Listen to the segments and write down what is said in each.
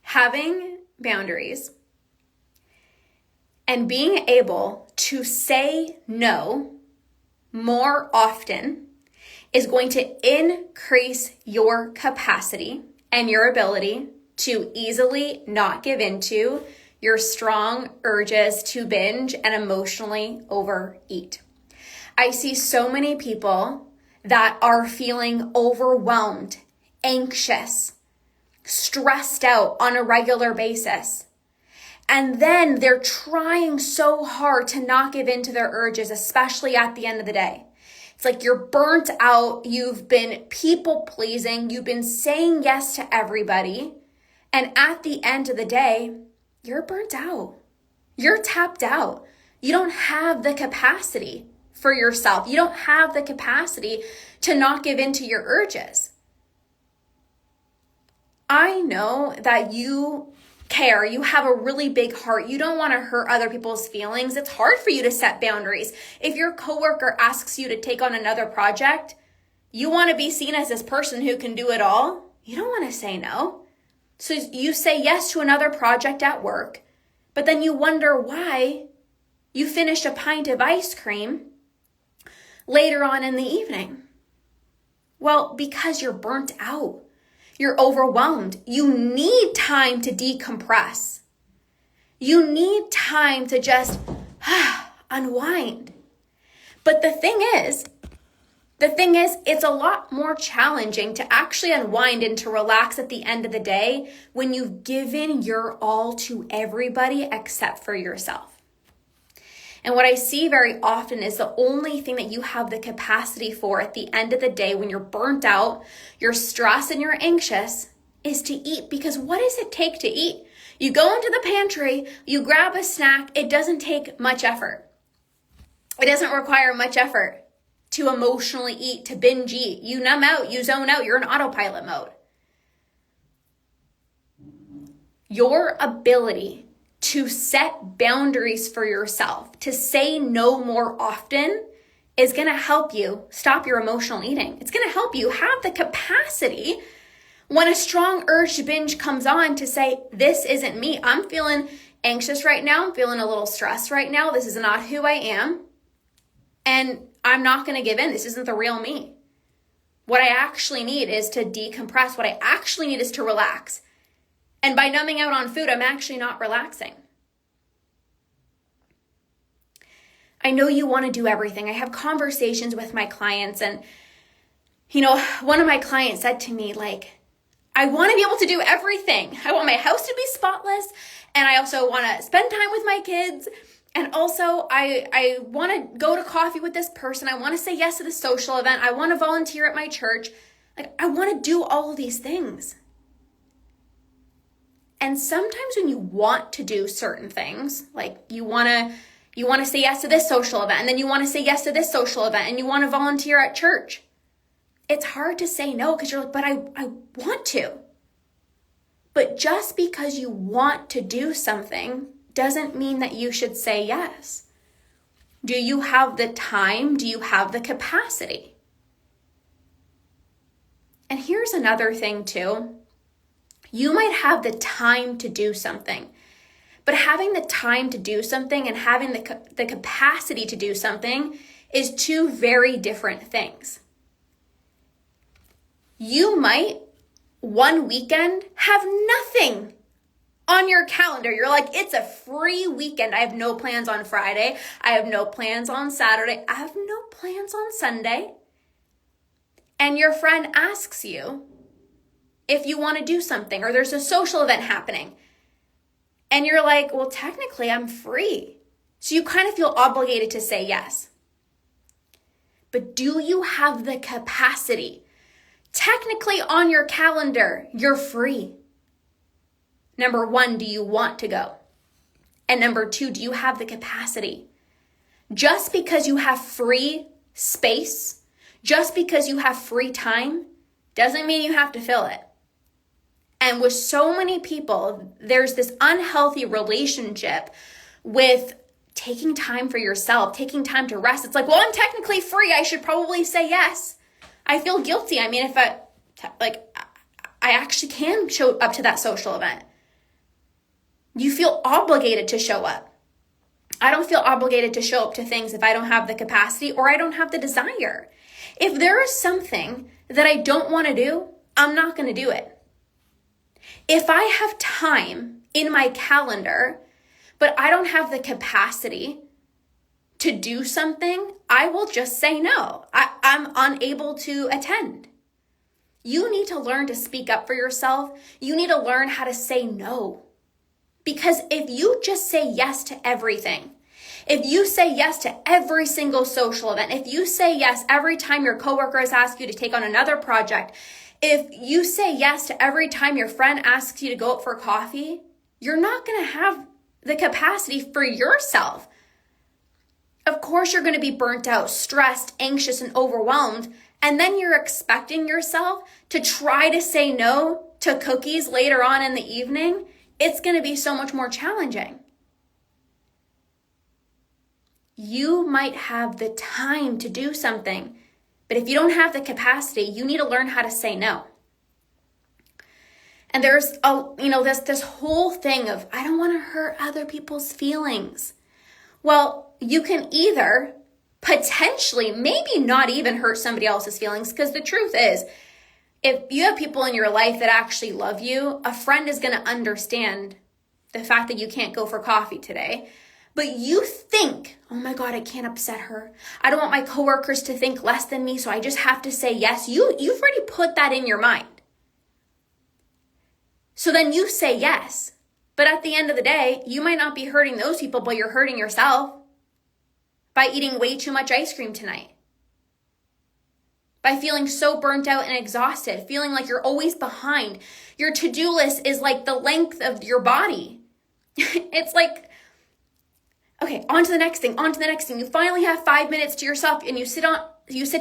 having boundaries and being able to say no more often is going to increase your capacity and your ability to easily not give into your strong urges to binge and emotionally overeat. I see so many people that are feeling overwhelmed, anxious, stressed out on a regular basis. And then they're trying so hard to not give in to their urges, especially at the end of the day. It's like you're burnt out, you've been people pleasing, you've been saying yes to everybody. And at the end of the day, you're burnt out. You're tapped out. You don't have the capacity for yourself. You don't have the capacity to not give in to your urges. I know that you care. You have a really big heart. You don't want to hurt other people's feelings. It's hard for you to set boundaries. If your coworker asks you to take on another project, you want to be seen as this person who can do it all. You don't want to say no. So you say yes to another project at work, but then you wonder why you finished a pint of ice cream later on in the evening. Well, because you're burnt out. You're overwhelmed. You need time to decompress. You need time to just unwind. But the thing is, it's a lot more challenging to actually unwind and to relax at the end of the day when you've given your all to everybody except for yourself. And what I see very often is the only thing that you have the capacity for at the end of the day when you're burnt out, you're stressed and you're anxious is to eat. Because what does it take to eat? You go into the pantry, you grab a snack. It doesn't take much effort. It doesn't require much effort to emotionally eat, to binge eat. You numb out, you zone out, you're in autopilot mode. Your ability to set boundaries for yourself, to say no more often, is going to help you stop your emotional eating. It's going to help you have the capacity when a strong urge to binge comes on to say, this isn't me. I'm feeling anxious right now. I'm feeling a little stressed right now. This is not who I am. And I'm not going to give in. This isn't the real me. What I actually need is to decompress. What I actually need is to relax. And by numbing out on food, I'm actually not relaxing. I know you want to do everything. I have conversations with my clients, and, one of my clients said to me, I want to be able to do everything. I want my house to be spotless, and I also want to spend time with my kids. And also, I want to go to coffee with this person. I want to say yes to this social event. I want to volunteer at my church. I want to do all of these things. And sometimes when you want to do certain things, like you want to say yes to this social event, and then you want to say yes to this social event, and you want to volunteer at church, it's hard to say no because you're like, but I want to. But just because you want to do something doesn't mean that you should say yes. Do you have the time? Do you have the capacity? And here's another thing too. You might have the time to do something, but having the time to do something and having the capacity to do something is two very different things. You might one weekend have nothing on your calendar. You're like, it's a free weekend. I have no plans on Friday. I have no plans on Saturday. I have no plans on Sunday. And your friend asks you if you want to do something, or there's a social event happening. And you're like, well, technically I'm free. So you kind of feel obligated to say yes. But do you have the capacity? Technically on your calendar, you're free. Number one, do you want to go? And number two, do you have the capacity? Just because you have free space, just because you have free time, doesn't mean you have to fill it. And with so many people, there's this unhealthy relationship with taking time for yourself, taking time to rest. It's like, well, I'm technically free. I should probably say yes. I feel guilty. I mean, if I actually can show up to that social event. You feel obligated to show up. I don't feel obligated to show up to things if I don't have the capacity or I don't have the desire. If there is something that I don't want to do, I'm not going to do it. If I have time in my calendar, but I don't have the capacity to do something, I will just say no. I'm unable to attend. You need to learn to speak up for yourself. You need to learn how to say no. Because if you just say yes to everything, if you say yes to every single social event, if you say yes every time your coworkers ask you to take on another project, if you say yes to every time your friend asks you to go out for coffee, you're not going to have the capacity for yourself. Of course, you're going to be burnt out, stressed, anxious, and overwhelmed. And then you're expecting yourself to try to say no to cookies later on in the evening. It's going to be so much more challenging. You might have the time to do something, but if you don't have the capacity, you need to learn how to say no. And there's this whole thing of, I don't want to hurt other people's feelings. Well, you can either potentially maybe not even hurt somebody else's feelings, because the truth is, if you have people in your life that actually love you, a friend is going to understand the fact that you can't go for coffee today. But you think, oh my God, I can't upset her. I don't want my coworkers to think less than me, so I just have to say yes. You've already put that in your mind. So then you say yes. But at the end of the day, you might not be hurting those people, but you're hurting yourself by eating way too much ice cream tonight. By feeling so burnt out and exhausted, feeling like you're always behind. Your to-do list is like the length of your body. It's like, okay, on to the next thing, on to the next thing. You finally have 5 minutes to yourself and you sit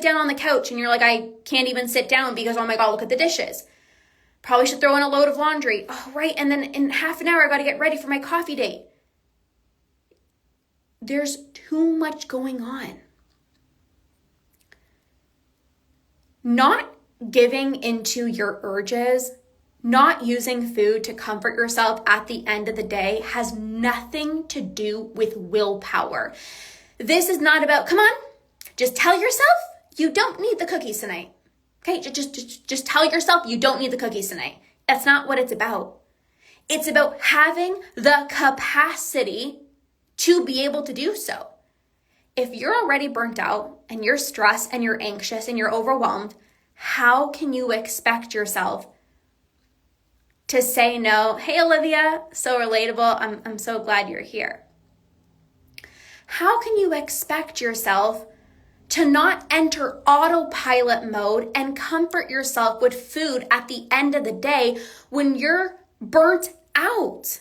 down on the couch and you're like, I can't even sit down because, oh my God, look at the dishes. Probably should throw in a load of laundry. Oh, right. And then in half an hour, I got to get ready for my coffee date. There's too much going on. Not giving into your urges, not using food to comfort yourself at the end of the day has nothing to do with willpower. This is not about, come on, just tell yourself you don't need the cookies tonight. Okay, just tell yourself you don't need the cookies tonight. That's not what it's about. It's about having the capacity to be able to do so. If you're already burnt out and you're stressed and you're anxious and you're overwhelmed, how can you expect yourself to say no? Hey, Olivia, so relatable. I'm so glad you're here. How can you expect yourself to not enter autopilot mode and comfort yourself with food at the end of the day when you're burnt out?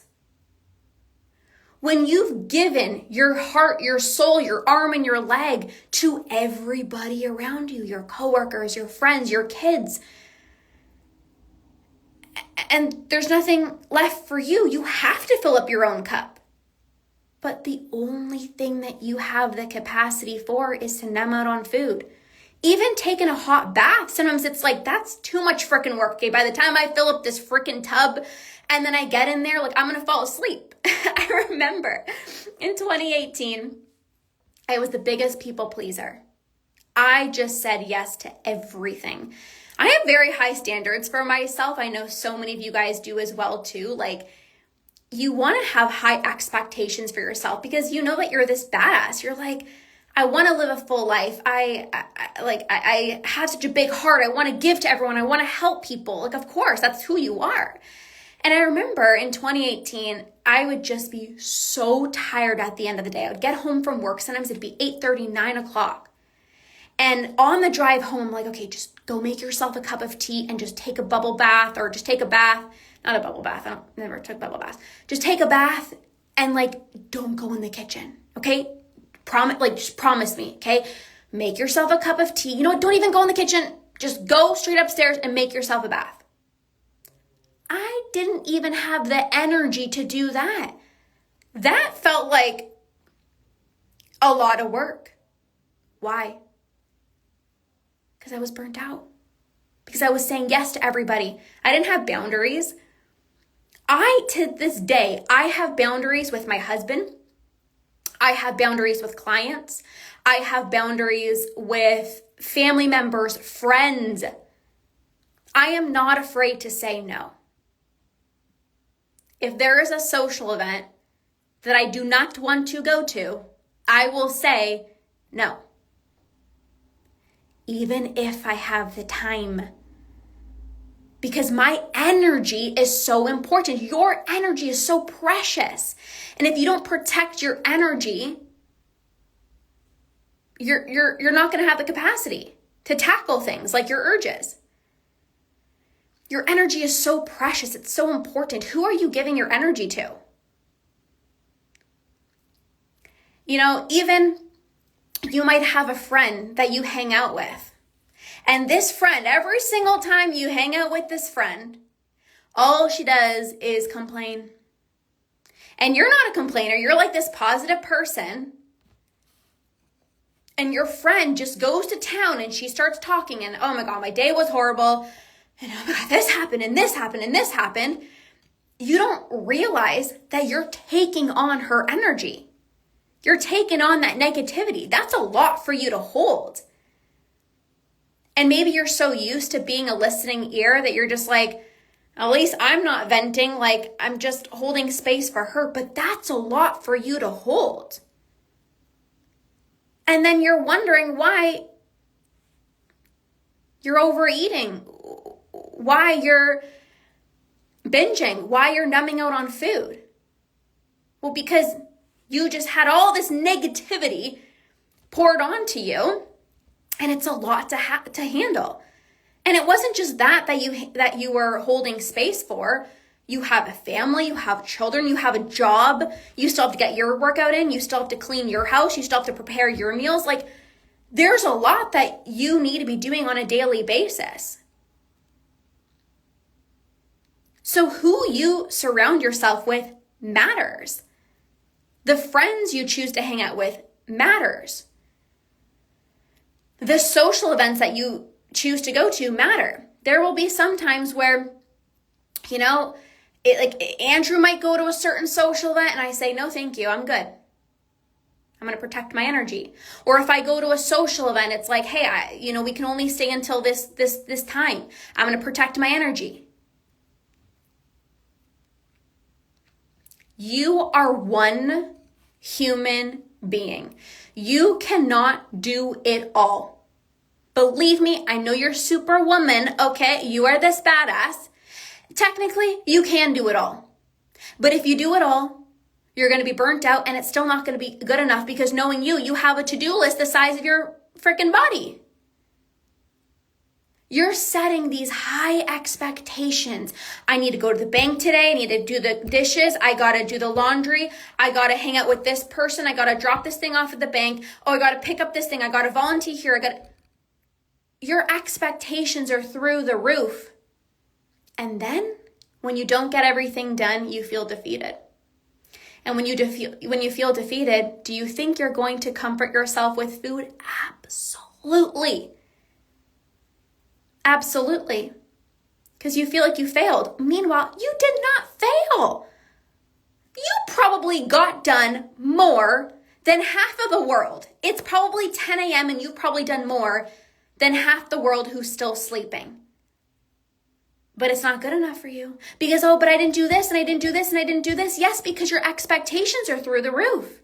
When you've given your heart, your soul, your arm, and your leg to everybody around you, your coworkers, your friends, your kids, and there's nothing left for you, you have to fill up your own cup. But the only thing that you have the capacity for is to numb out on food. Even taking a hot bath, sometimes it's like, that's too much freaking work. Okay, by the time I fill up this freaking tub and then I get in there, like, I'm going to fall asleep. I remember in 2018, I was the biggest people pleaser. I just said yes to everything. I have very high standards for myself. I know so many of you guys do as well too. Like, you want to have high expectations for yourself because you know that you're this badass. You're like, I want to live a full life. I have such a big heart. I want to give to everyone. I want to help people. Like, of course, that's who you are. And I remember in 2018, I would just be so tired at the end of the day. I would get home from work. Sometimes it'd be 8:30, 9 o'clock. And on the drive home, I'm like, okay, just go make yourself a cup of tea and just take a bubble bath or just take a bath. Not a bubble bath. Never took bubble baths. Just take a bath and like, don't go in the kitchen. Okay. Just promise me. Okay. Make yourself a cup of tea. You know what? Don't even go in the kitchen. Just go straight upstairs and make yourself a bath. I didn't even have the energy to do that. That felt like a lot of work. Why? Because I was burnt out. Because I was saying yes to everybody. I didn't have boundaries. To this day, I have boundaries with my husband. I have boundaries with clients. I have boundaries with family members, friends. I am not afraid to say no. If there is a social event that I do not want to go to, I will say no. Even if I have the time. Because my energy is so important. Your energy is so precious. And if you don't protect your energy, you're not going to have the capacity to tackle things like your urges. Your energy is so precious. It's so important. Who are you giving your energy to? Even you might have a friend that you hang out with. And this friend, every single time you hang out with this friend, all she does is complain. And you're not a complainer. You're like this positive person. And your friend just goes to town and she starts talking and, oh my God, my day was horrible. And oh my God, this happened and this happened and this happened. You don't realize that you're taking on her energy. You're taking on that negativity. That's a lot for you to hold. And maybe you're so used to being a listening ear that you're just like, at least I'm not venting, like I'm just holding space for her. But that's a lot for you to hold. And then you're wondering why you're overeating, why you're binging, why you're numbing out on food. Well, because you just had all this negativity poured onto you. And it's a lot to handle. And it wasn't just that you were holding space for. You have a family, you have children, you have a job. You still have to get your workout in. You still have to clean your house. You still have to prepare your meals. Like, there's a lot that you need to be doing on a daily basis. So who you surround yourself with matters. The friends you choose to hang out with matters. The social events that you choose to go to matter. There will be some times where, Andrew might go to a certain social event and I say, no, thank you, I'm good. I'm going to protect my energy. Or if I go to a social event, it's like, hey, we can only stay until this time. I'm going to protect my energy. You are one human being. You cannot do it all. Believe me, I know you're superwoman, okay? You are this badass. Technically, you can do it all. But if you do it all, you're going to be burnt out and it's still not going to be good enough because knowing you have a to-do list the size of your freaking body. You're setting these high expectations. I need to go to the bank today. I need to do the dishes. I got to do the laundry. I got to hang out with this person. I got to drop this thing off at the bank. Oh, I got to pick up this thing. I got to volunteer here. Your expectations are through the roof. And then when you don't get everything done, you feel defeated. And when you feel defeated, do you think you're going to comfort yourself with food? Absolutely. Absolutely. Because you feel like you failed. Meanwhile, you did not fail. You probably got done more than half of the world. It's probably 10 a.m. and you've probably done more than half the world who's still sleeping. But it's not good enough for you. Because, but I didn't do this and I didn't do this and I didn't do this. Yes, because your expectations are through the roof.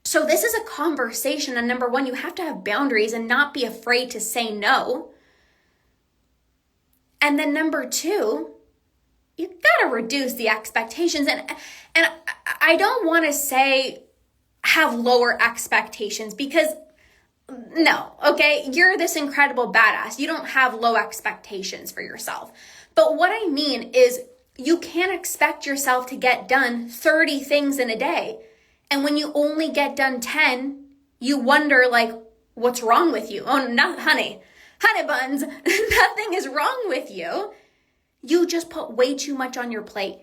So this is a conversation. And number one, you have to have boundaries and not be afraid to say no. And then number two, you got to reduce the expectations. And I don't want to say have lower expectations because no, okay? You're this incredible badass. You don't have low expectations for yourself. But what I mean is you can't expect yourself to get done 30 things in a day. And when you only get done 10, you wonder what's wrong with you? Oh, no, honey buns, nothing is wrong with you. You just put way too much on your plate.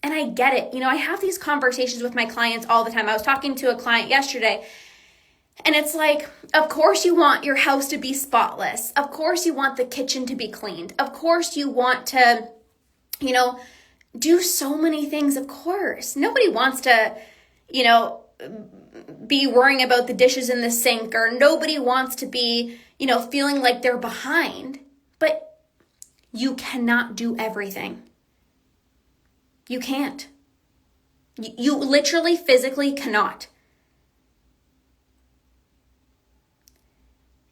And I get it. I have these conversations with my clients all the time. I was talking to a client yesterday and it's like, of course you want your house to be spotless. Of course you want the kitchen to be cleaned. Of course you want to do so many things, of course. Nobody wants to, be worrying about the dishes in the sink, or nobody wants to be, feeling like they're behind. But you cannot do everything. You can't. You literally, physically cannot.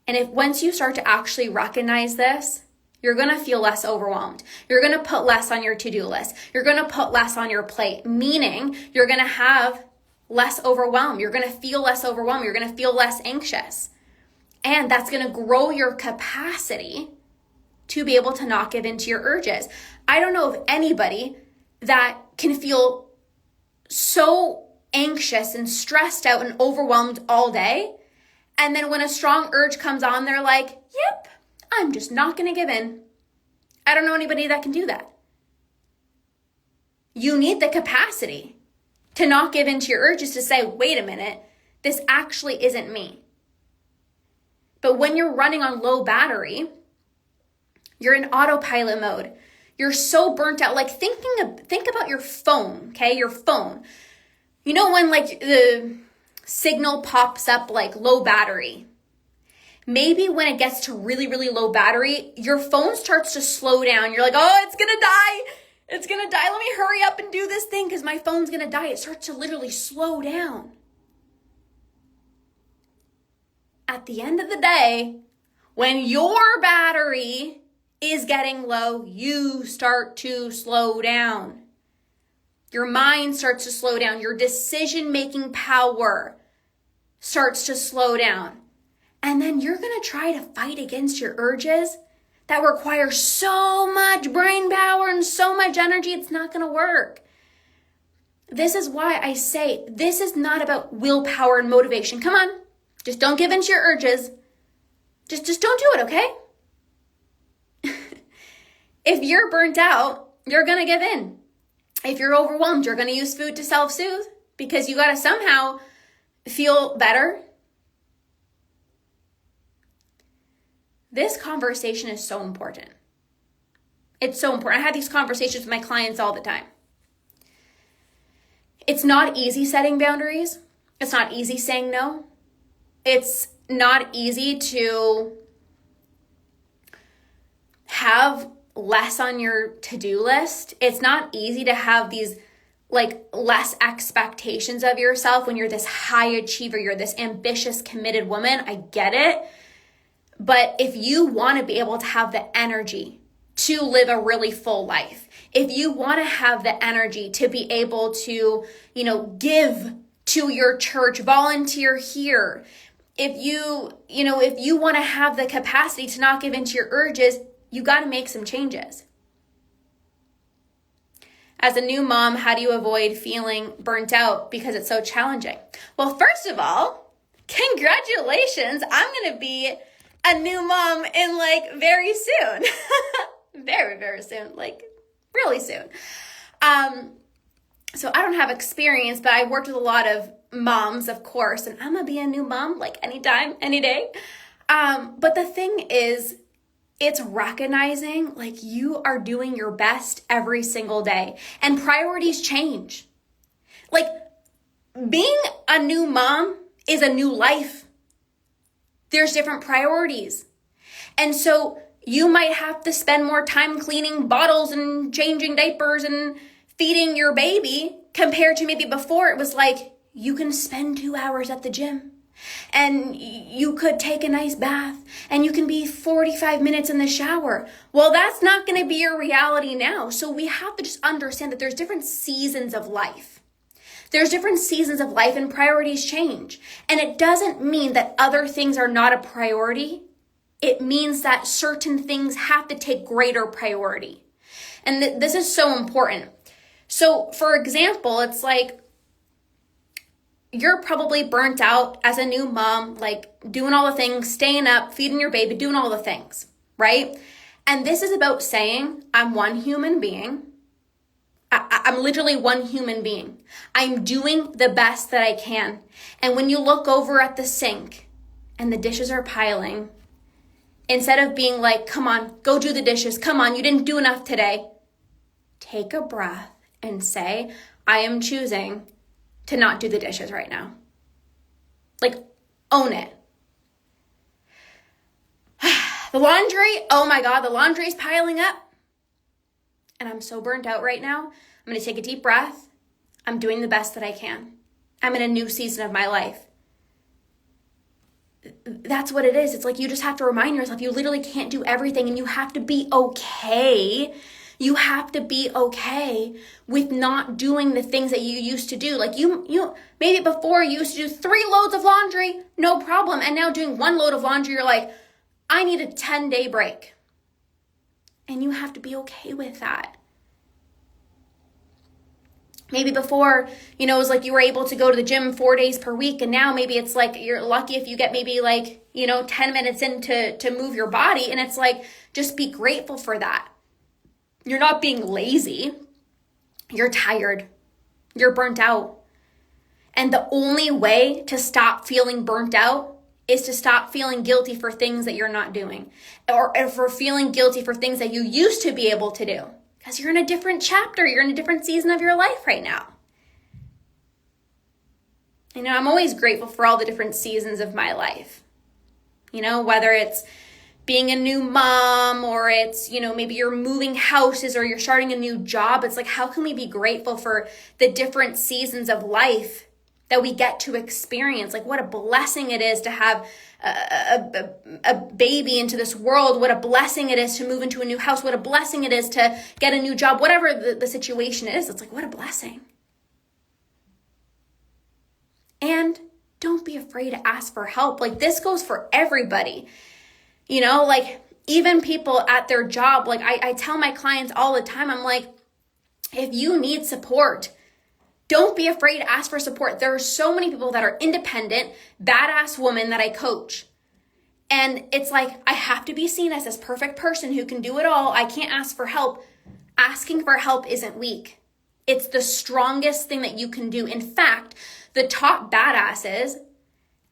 And if once you start to actually recognize this, you're going to feel less overwhelmed. You're going to put less on your to-do list. You're going to put less on your plate, meaning you're going to have less overwhelm. You're going to feel less overwhelmed. You're going to feel less anxious. And that's going to grow your capacity to be able to not give into your urges. I don't know of anybody that can feel so anxious and stressed out and overwhelmed all day, and then when a strong urge comes on, they're like, yep, I'm just not going to give in. I don't know anybody that can do that. You need the capacity to not give in to your urges, to say, wait a minute, this actually isn't me. But when you're running on low battery, you're in autopilot mode. You're so burnt out. Like think about your phone, okay? Your phone. When like the signal pops up like low battery. Maybe when it gets to really, really low battery, your phone starts to slow down. You're like, oh, it's going to die. It's going to die. Let me hurry up and do this thing because my phone's going to die. It starts to literally slow down. At the end of the day, when your battery is getting low, you start to slow down. Your mind starts to slow down. Your decision-making power starts to slow down. And then you're going to try to fight against your urges that require so much brain power and so much energy. It's not going to work. This is why I say this is not about willpower and motivation. Come on. Just don't give in to your urges. Just don't do it, okay? If you're burnt out, you're going to give in. If you're overwhelmed, you're going to use food to self-soothe because you got to somehow feel better. This conversation is so important. It's so important. I have these conversations with my clients all the time. It's not easy setting boundaries. It's not easy saying no. It's not easy to have less on your to-do list. It's not easy to have these like less expectations of yourself when you're this high achiever, you're this ambitious, committed woman. I get it. But if you want to be able to have the energy to live a really full life, if you want to have the energy to be able to, give to your church, volunteer here, if you want to have the capacity to not give into your urges, you got to make some changes. As a new mom, how do you avoid feeling burnt out because it's so challenging? Well, first of all, congratulations. I'm going to be a new mom in very soon. Very, very soon. Really soon. So I don't have experience, but I worked with a lot of moms, of course, and I'm going to be a new mom anytime, any day. But the thing is, it's recognizing you are doing your best every single day and priorities change. Being a new mom is a new life. There's different priorities. And so you might have to spend more time cleaning bottles and changing diapers and feeding your baby compared to maybe before it was you can spend 2 hours at the gym and you could take a nice bath and you can be 45 minutes in the shower. Well, that's not going to be your reality now. So we have to just understand that there's different seasons of life. There's different seasons of life and priorities change. And it doesn't mean that other things are not a priority. It means that certain things have to take greater priority. And this is so important. So for example, it's you're probably burnt out as a new mom, doing all the things, staying up, feeding your baby, doing all the things, right? And this is about saying, I'm one human being. I'm literally one human being. I'm doing the best that I can. And when you look over at the sink and the dishes are piling, instead of being come on, go do the dishes. Come on, you didn't do enough today. take a breath and say, I am choosing to not do the dishes right now. Like, own it. The laundry, oh my God, the laundry is piling up. And I'm so burnt out right now. I'm going to take a deep breath. I'm doing the best that I can. I'm in a new season of my life. That's what it is. It's like you just have to remind yourself you literally can't do everything, and you have to be okay. You have to be okay with not doing the things that you used to do. Like you maybe before you used to do 3 loads of laundry, no problem. And now doing 1 load of laundry, you're like, I need a 10-day break. And you have to be okay with that. Maybe before, it was like you were able to go to the gym 4 days per week. And now maybe it's like you're lucky if you get maybe 10 minutes in to move your body. And it's like, just be grateful for that. You're not being lazy. You're tired. You're burnt out. And the only way to stop feeling burnt out is to stop feeling guilty for things that you're not doing, or for feeling guilty for things that you used to be able to do. Because you're in a different chapter. You're in a different season of your life right now. I'm always grateful for all the different seasons of my life. Whether it's being a new mom, or it's, maybe you're moving houses, or you're starting a new job. It's like, how can we be grateful for the different seasons of life that we get to experience? Like, what a blessing it is to have a baby into this world. What a blessing it is to move into a new house. What a blessing it is to get a new job. Whatever the situation is, it's like, what a blessing. And don't be afraid to ask for help. Like, this goes for everybody. Even people at their job. Like, I tell my clients all the time, I'm like, if you need support, don't be afraid to ask for support. There are so many people that are independent, badass women that I coach. And it's like, I have to be seen as this perfect person who can do it all. I can't ask for help. Asking for help isn't weak. It's the strongest thing that you can do. In fact, the top badasses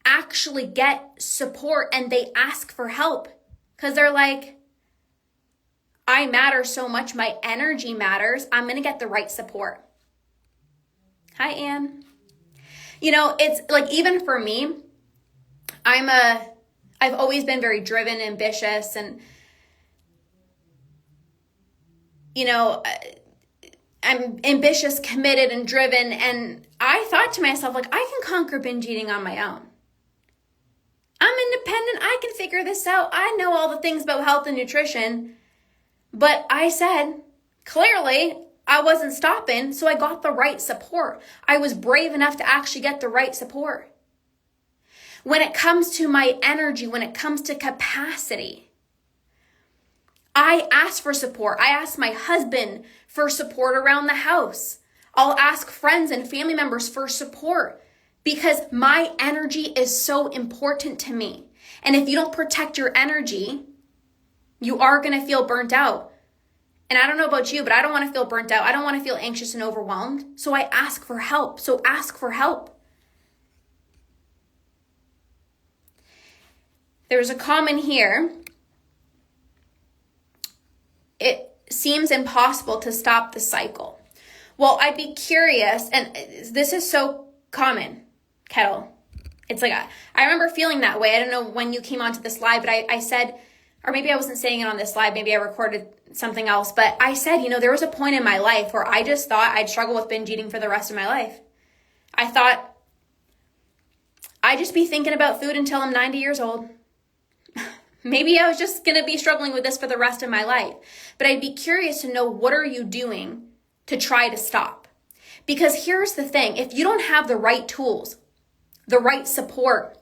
actually get support and they ask for help because they're like, I matter so much. My energy matters. I'm going to get the right support. Hi, Anne. It's like, even for me, I've always been very driven, ambitious, and, I'm ambitious, committed, and driven. And I thought to myself, like, I can conquer binge eating on my own. I'm independent. I can figure this out. I know all the things about health and nutrition. But I said, clearly, I wasn't stopping, so I got the right support. I was brave enough to actually get the right support. When it comes to my energy, when it comes to capacity, I ask for support. I ask my husband for support around the house. I'll ask friends and family members for support because my energy is so important to me. And if you don't protect your energy, you are going to feel burnt out. And I don't know about you, but I don't want to feel burnt out. I don't want to feel anxious and overwhelmed. So I ask for help. So ask for help. There's a comment here. It seems impossible to stop the cycle. Well, I'd be curious, and this is so common, Kettle. It's like, I remember feeling that way. I don't know when you came onto this live, but I said, or maybe I wasn't saying it on this live, maybe I recorded something else, but I said, there was a point in my life where I just thought I'd struggle with binge eating for the rest of my life. I thought I'd just be thinking about food until I'm 90 years old. Maybe I was just going to be struggling with this for the rest of my life. But I'd be curious to know, what are you doing to try to stop? Because here's the thing. If you don't have the right tools, the right support,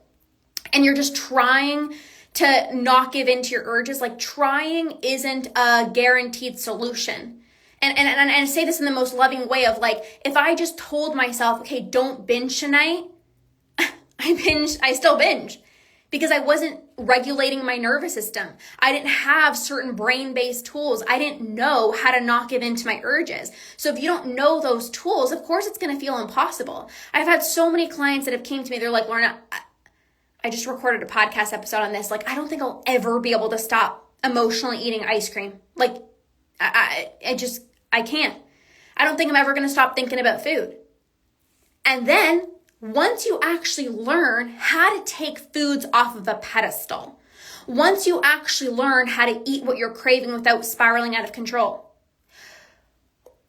and you're just trying to not give in to your urges, like, trying isn't a guaranteed solution. And I say this in the most loving way of, like, if I just told myself, okay, don't binge tonight, I still binge. Because I wasn't regulating my nervous system. I didn't have certain brain-based tools. I didn't know how to not give in to my urges. So if you don't know those tools, of course it's going to feel impossible. I've had so many clients that have came to me. They're like, Lorna, I just recorded a podcast episode on this. Like, I don't think I'll ever be able to stop emotionally eating ice cream. Like, I can't. I don't think I'm ever going to stop thinking about food. And then once you actually learn how to take foods off of a pedestal, once you actually learn how to eat what you're craving without spiraling out of control,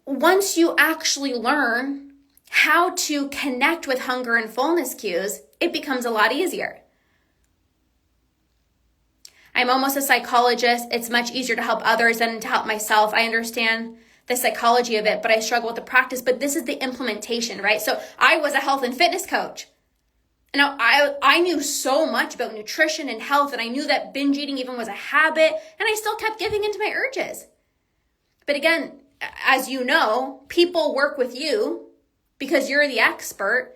once you actually learn how to connect with hunger and fullness cues, it becomes a lot easier. I'm almost a psychologist. It's much easier to help others than to help myself. I understand the psychology of it, but I struggle with the practice. But this is the implementation, right? So I was a health and fitness coach. Now, I knew so much about nutrition and health, and I knew that binge eating even was a habit, and I still kept giving into my urges. But again, as you know, people work with you because you're the expert,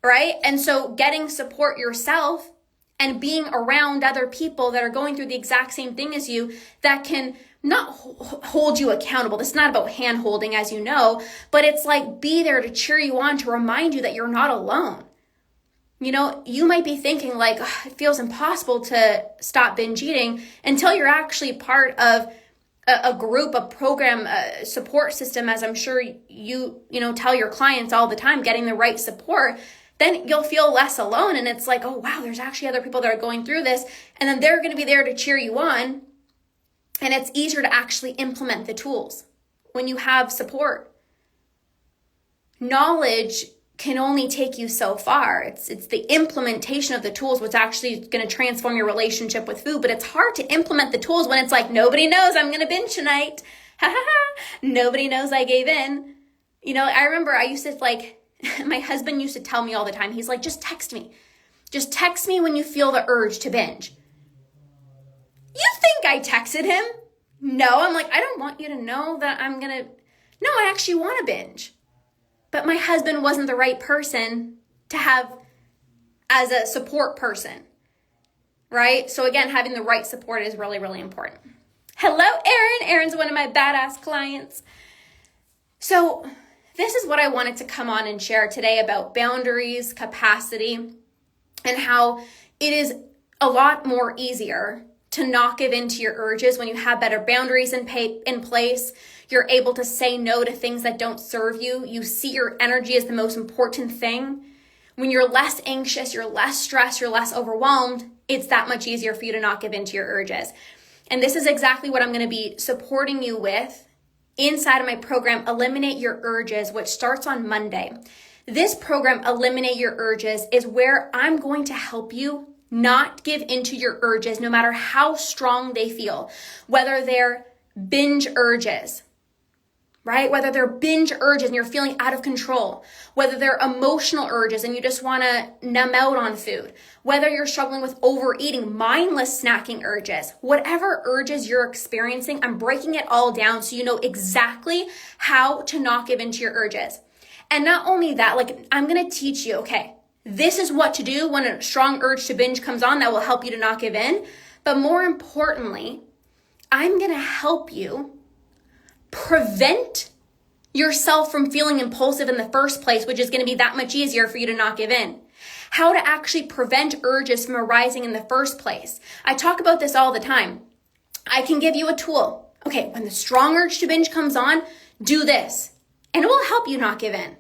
right? And so getting support yourself and being around other people that are going through the exact same thing as you that can not hold you accountable. This is not about hand holding, as you know, but it's like be there to cheer you on, to remind you that you're not alone. You know, you might be thinking like, it feels impossible to stop binge eating until you're actually part of a group, a program, a support system, as I'm sure you tell your clients all the time, getting the right support. Then you'll feel less alone. And it's like, oh, wow, there's actually other people that are going through this. And then they're going to be there to cheer you on. And it's easier to actually implement the tools when you have support. Knowledge can only take you so far. It's the implementation of the tools what's actually going to transform your relationship with food. But it's hard to implement the tools when it's like, nobody knows I'm going to binge tonight. Ha ha ha. Nobody knows I gave in. You know, I remember I used to my husband used to tell me all the time, he's like, just text me. Just text me when you feel the urge to binge. You think I texted him? No, I'm like, I don't want you to know that no, I actually want to binge. But my husband wasn't the right person to have as a support person, right? So again, having the right support is really, really important. Hello, Erin. Erin's one of my badass clients. So this is what I wanted to come on and share today about boundaries, capacity, and how it is a lot more easier to not give in to your urges when you have better boundaries in place. You're able to say no to things that don't serve you. You see your energy as the most important thing. When you're less anxious, you're less stressed, you're less overwhelmed, it's that much easier for you to not give in to your urges. And this is exactly what I'm going to be supporting you with inside of my program, Eliminate Your Urges, which starts on Monday. This program, Eliminate Your Urges, is where I'm going to help you not give into your urges, no matter how strong they feel, whether they're binge urges, right? Whether they're binge urges and you're feeling out of control, whether they're emotional urges and you just want to numb out on food, whether you're struggling with overeating, mindless snacking urges, whatever urges you're experiencing, I'm breaking it all down so you know exactly how to not give into your urges. And not only that, like I'm going to teach you, okay, this is what to do when a strong urge to binge comes on that will help you to not give in. But more importantly, I'm going to help you prevent yourself from feeling impulsive in the first place, which is going to be that much easier for you to not give in. How to actually prevent urges from arising in the first place. I talk about this all the time. I can give you a tool. Okay, when the strong urge to binge comes on, do this, and it will help you not give in.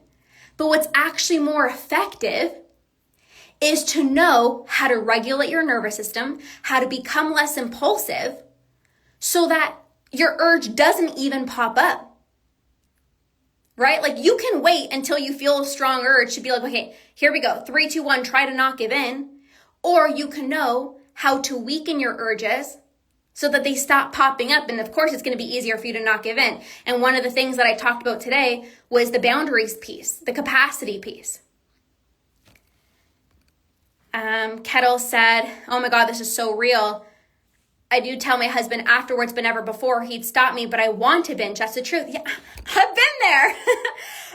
But what's actually more effective is to know how to regulate your nervous system, how to become less impulsive so that your urge doesn't even pop up, right? Like you can wait until you feel a strong urge to be like, okay, here we go. 3, 2, 1, try to not give in. Or you can know how to weaken your urges so that they stop popping up. And of course, it's going to be easier for you to not give in. And one of the things that I talked about today was the boundaries piece, the capacity piece. Kettle said, oh my God, this is so real. I do tell my husband afterwards, but never before, he'd stop me, but I want to binge. That's the truth. Yeah, I've been there.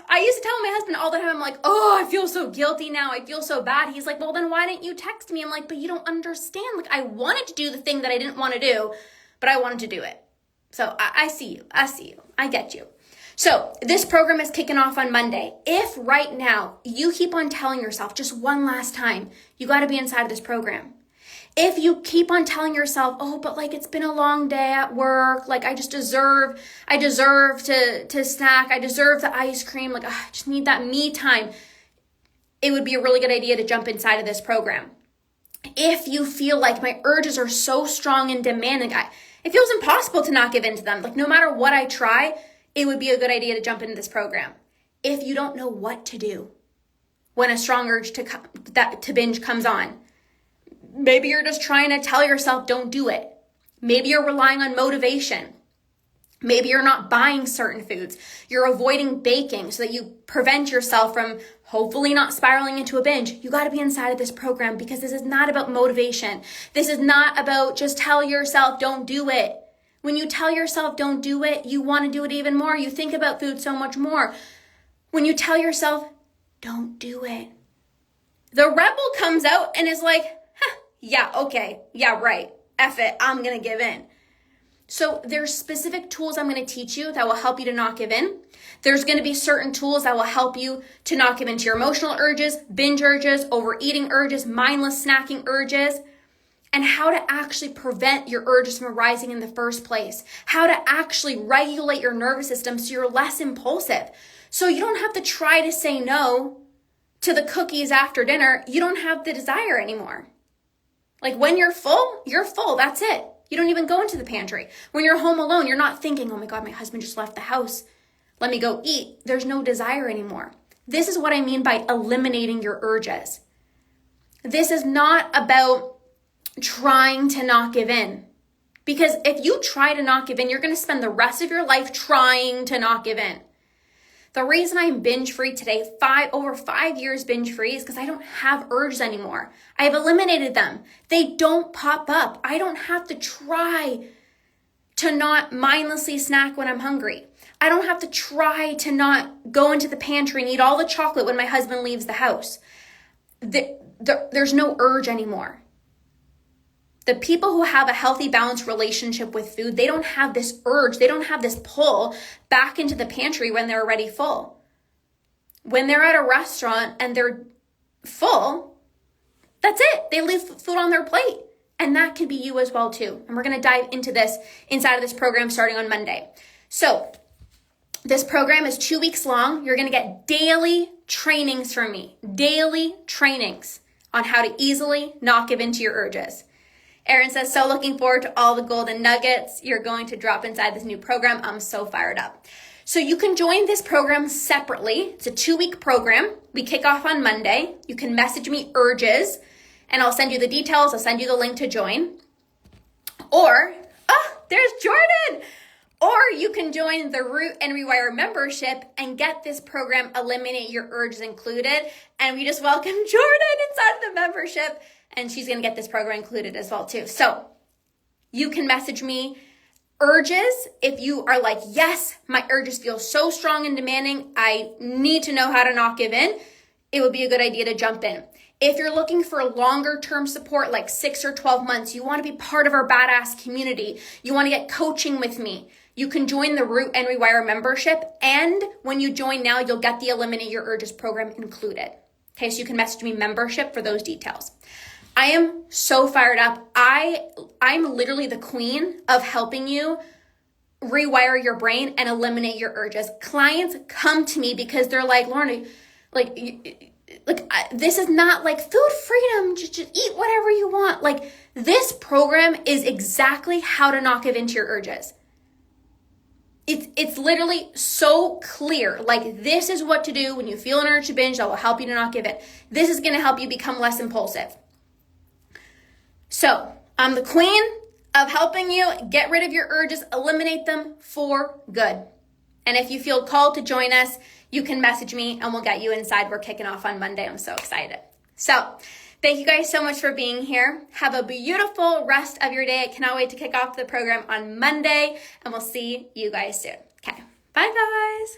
I used to tell my husband all the time, I'm like, oh, I feel so guilty now. I feel so bad. He's like, well, then why didn't you text me? I'm like, but you don't understand. Like, I wanted to do the thing that I didn't want to do, but I wanted to do it. So I see you. I see you. I get you. So this program is kicking off on Monday. If right now you keep on telling yourself just one last time, you got to be inside of this program. If you keep on telling yourself, oh, but like it's been a long day at work, like I deserve to snack, I deserve the ice cream, like I just need that me time, it would be a really good idea to jump inside of this program. If you feel like my urges are so strong and demanding, it feels impossible to not give in to them. Like no matter what I try, it would be a good idea to jump into this program. If you don't know what to do when a strong urge to binge comes on, maybe you're just trying to tell yourself, don't do it. Maybe you're relying on motivation. Maybe you're not buying certain foods. You're avoiding baking so that you prevent yourself from hopefully not spiraling into a binge. You got to be inside of this program because this is not about motivation. This is not about just tell yourself, don't do it. When you tell yourself, don't do it, you want to do it even more. You think about food so much more. When you tell yourself, don't do it, the rebel comes out and is like, yeah, okay, yeah, right, F it, I'm going to give in. So there's specific tools I'm going to teach you that will help you to not give in. There's going to be certain tools that will help you to not give into your emotional urges, binge urges, overeating urges, mindless snacking urges, and how to actually prevent your urges from arising in the first place. How to actually regulate your nervous system so you're less impulsive. So you don't have to try to say no to the cookies after dinner. You don't have the desire anymore. Like when you're full, that's it. You don't even go into the pantry. When you're home alone, you're not thinking, oh my God, my husband just left the house. Let me go eat. There's no desire anymore. This is what I mean by eliminating your urges. This is not about trying to not give in. Because if you try to not give in, you're going to spend the rest of your life trying to not give in. The reason I'm binge free today, over 5 years binge free, is because I don't have urges anymore. I have eliminated them. They don't pop up. I don't have to try to not mindlessly snack when I'm hungry. I don't have to try to not go into the pantry and eat all the chocolate when my husband leaves the house. There's no urge anymore. The people who have a healthy, balanced relationship with food, they don't have this urge. They don't have this pull back into the pantry when they're already full. When they're at a restaurant and they're full, that's it. They leave food on their plate. And that can be you as well too. And we're going to dive into this inside of this program starting on Monday. So this program is 2 weeks long. You're going to get daily trainings from me. Daily trainings on how to easily not give in to your urges. Erin says, so looking forward to all the golden nuggets you're going to drop inside this new program. I'm so fired up. So you can join this program separately. It's a 2-week program. We kick off on Monday. You can message me urges and I'll send you the details. I'll send you the link to join. Or, there's Jordan. Or you can join the Root and Rewire membership and get this program, Eliminate Your Urges included. And we just welcome Jordan inside of the membership. And she's going to get this program included as well too. So you can message me urges if you are like, yes, my urges feel so strong and demanding. I need to know how to not give in. It would be a good idea to jump in. If you're looking for longer term support, like 6 or 12 months, you want to be part of our badass community. You want to get coaching with me. You can join the Root and Rewire membership. And when you join now, you'll get the Eliminate Your Urges program included. Okay, so you can message me membership for those details. I am so fired up. I'm literally the queen of helping you rewire your brain and eliminate your urges. Clients come to me because they're like, Lorna, this is not like food freedom. Just eat whatever you want. Like this program is exactly how to not give into your urges. It's literally so clear. Like this is what to do when you feel an urge to binge that will help you to not give it. This is going to help you become less impulsive. So I'm the queen of helping you get rid of your urges, eliminate them for good. And if you feel called to join us, you can message me and we'll get you inside. We're kicking off on Monday. I'm so excited. So thank you guys so much for being here. Have a beautiful rest of your day. I cannot wait to kick off the program on Monday and we'll see you guys soon. Okay. Bye guys.